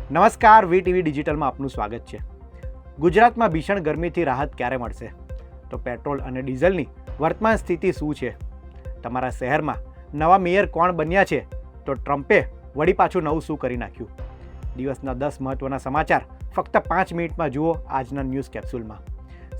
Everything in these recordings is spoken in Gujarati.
નમસ્કાર, વીટીવી ડિજિટલમાં આપનું સ્વાગત છે. ગુજરાતમાં ભીષણ ગરમીથી રાહત ક્યારે મળશે? તો પેટ્રોલ અને ડીઝલની વર્તમાન સ્થિતિ શું છે? તમારા શહેરમાં નવા મેયર કોણ બન્યા છે? તો ટ્રમ્પે વળી પાછું નવું શું કરી નાખ્યું? દિવસના 10 મહત્વના સમાચાર ફક્ત 5 મિનિટમાં જુઓ આજના ન્યૂઝ કેપ્સ્યુલમાં.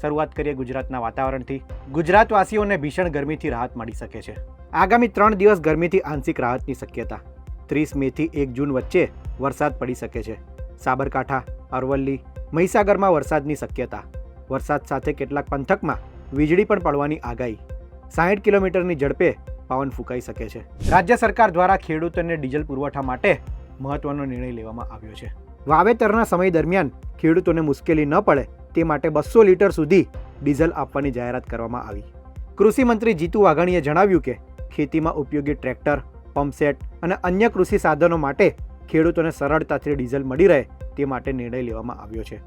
શરૂઆત કરીએ ગુજરાતના વાતાવરણથી. ગુજરાતવાસીઓને ભીષણ ગરમીથી રાહત મળી શકે છે. આગામી 3 દિવસ ગરમીથી આંશિક રાહતની શક્યતા. 30 મેથી 1 જૂન વચ્ચે વરસાદ પડી શકે છે. સાબરકાંઠા, અરવલ્લી, મહીસાગરમાં વરસાદની શક્યતા. વરસાદ સાથે કેટલાક પંથકમાં વીજળી પણ પડવાની આગાહી. 60 કિલોમીટરની ઝડપે પવન ફૂંકાઈ શકે છે. રાજ્ય સરકાર દ્વારા ખેડૂતોને ડીઝલ પુરવઠા માટે મહત્વનો નિર્ણય લેવામાં આવ્યો છે. વાવેતરના સમય દરમિયાન ખેડૂતોને મુશ્કેલી ન પડે તે માટે 200 લીટર સુધી ડીઝલ આપવાની જાહેરાત કરવામાં આવી. કૃષિ મંત્રી જીતુ વાઘાણીએ જણાવ્યું કે ખેતીમાં ઉપયોગી ટ્રેક્ટર, પંપસેટ અને અન્ય કૃષિ સાધનો માટે ખેડૂતોને સરળતાથી ડીઝલ મળી રહે તે માટે નિર્ણય લેવામાં આવ્યો છે.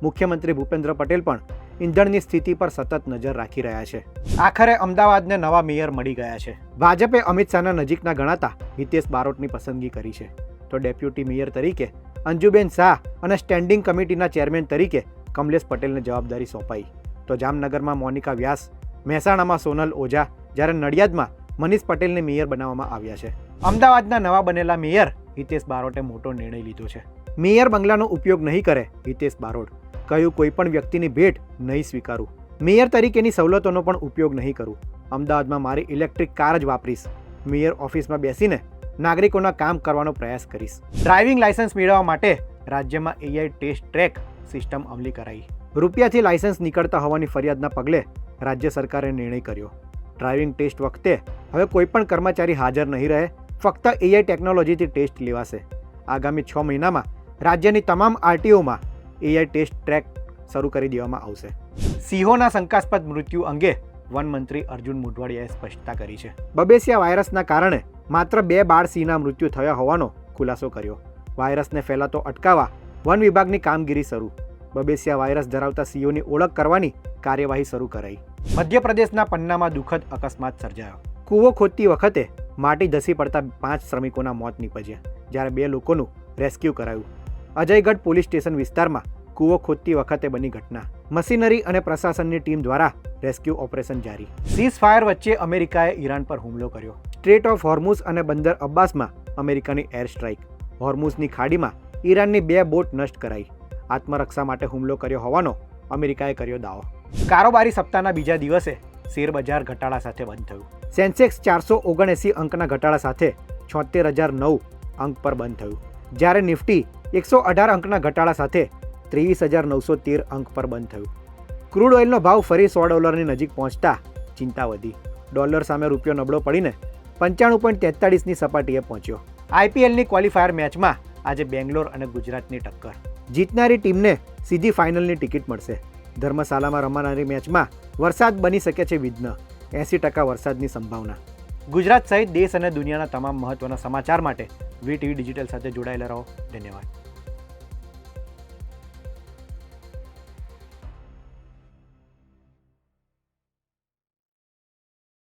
મુખ્યમંત્રી ભૂપેન્દ્ર પટેલ પણ ઈંધણની સ્થિતિ પર સતત નજર રાખી રહ્યા છે. આખરે અમદાવાદને નવા મેયર મળી ગયા છે. ભાજપે અમિત શાહના નજીકના ગણાતા હિતેશ બારોટની પસંદગી કરી છે. તો ડેપ્યુટી મેયર તરીકે અંજુબેન શાહ અને સ્ટેન્ડિંગ કમિટીના ચેરમેન તરીકે કમલેશ પટેલને જવાબદારી સોંપાઈ. તો જામનગરમાં મોનિકા વ્યાસ, મહેસાણામાં સોનલ ઓઝા, જ્યારે નડિયાદમાં મનીષ પટેલને મેયર બનાવવામાં આવ્યા છે. અમદાવાદના નવા બનેલા મેયર હિતેશ બારોટે મોટો નિર્ણય લીધો છે. મેયર બંગલાનો ઉપયોગ નહીં કરે હિતેશ બારોટ. કહ્યું, કોઈ પણ વ્યક્તિની ભેટ નહીં સ્વીકારું. મેયર તરીકેની સવલતોનો પણ ઉપયોગ નહીં કરું. અમદાવાદમાં મારી ઇલેક્ટ્રિક કાર જ વાપરીશ. મેયર ઓફિસમાં બેસીને નાગરિકોના કામ કરવાનો પ્રયાસ કરીશ. ડ્રાઇવિંગ લાયસન્સ મેળવવા માટે રાજ્યમાં AI ટેસ્ટ ટ્રેક સિસ્ટમ અમલી કરાઈ. રૂપિયાથી લાયસન્સ નીકળતા હોવાની ફરિયાદના પગલે રાજ્ય સરકારે નિર્ણય કર્યો. ડ્રાઇવિંગ ટેસ્ટ વખતે હવે કોઈ પણ કર્મચારી હાજર નહીં રહે, ફક્ત AI ટેકનોલોજીથી ટેસ્ટ લેવાશે. આગામી 6 મહિનામાં રાજ્યની તમામ RTOમાં AI ટેસ્ટ ટ્રેક શરૂ કરી દેવામાં આવશે. સિંહોના શંકાસ્પદ મૃત્યુ અંગે વનમંત્રી અર્જુન મોઢવાડિયાએ સ્પષ્ટતા કરી છે. બબેસિયા વાયરસના કારણે માત્ર 2 બાળ સિંહના મૃત્યુ થયા હોવાનો ખુલાસો કર્યો. વાયરસને ફેલાતો અટકાવવા વન વિભાગની કામગીરી શરૂ. બબેસિયા વાયરસ ધરાવતા સિંહોની ઓળખ કરવાની કાર્યવાહી શરૂ કરાઈ. મધ્યપ્રદેશના પન્નામાં દુઃખદ અકસ્માત સર્જાયો. કૂવો ખોદતી વખતે માટી ધસી પડતા 5 શ્રમિકોના મોત નીપજ્યા, જ્યારે 2 લોકોનું રેસ્ક્યુ કરાયું. અજયગઢ પોલીસ સ્ટેશન વિસ્તારમાં કૂવો ખોદતી વખતે બની ઘટના. મશીનરી અને પ્રશાસનની ટીમ દ્વારા રેસ્ક્યુ ઓપરેશન જારી. સીઝ ફાયર વચ્ચે અમેરિકાએ ઈરાન પર હુમલો કર્યો. સ્ટ્રેટ ઓફ હોર્મુઝ અને બંદર અબ્બાસમાં અમેરિકાની એર સ્ટ્રાઇક. હોર્મુઝની ખાડીમાં ઈરાનની 2 બોટ નષ્ટ કરાઈ. આત્મરક્ષા માટે હુમલો કર્યો હોવાનો અમેરિકાએ કર્યો દાવો. કારોબારી સપ્તાહના બીજા દિવસે શેરબજાર ઘટાડા સાથે બંધ થયું. સેન્સેક્સ 479 અંકના ઘટાડા સાથે 76,009 અંક પર બંધ થયું, જ્યારે નિફ્ટી 118 અંકના ઘટાડા સાથે 23,913 અંક પર બંધ થયું. ક્રૂડ ઓઇલનો ભાવ ફરી $100 નજીક પહોંચતા ચિંતા વધી. ડોલર સામે રૂપિયો નબળો પડીને 95.43ની સપાટીએ પહોંચ્યો. IPLની ક્વોલિફાયર મેચમાં આજે બેંગ્લોર અને ગુજરાતની ટક્કર. જીતનારી ટીમને સીધી ફાઇનલની ટિકિટ મળશે. ધર્મશાલામાં રમાનારી મેચમાં વરસાદ બની શકે છે વિઘ્ન. 80% વરસાદની સંભાવના. ગુજરાત સહિત દેશ અને દુનિયાના તમામ મહત્વના સમાચાર માટે વીટીવી ડિજિટલ સાથે જોડાયેલા રહો. ધન્યવાદ.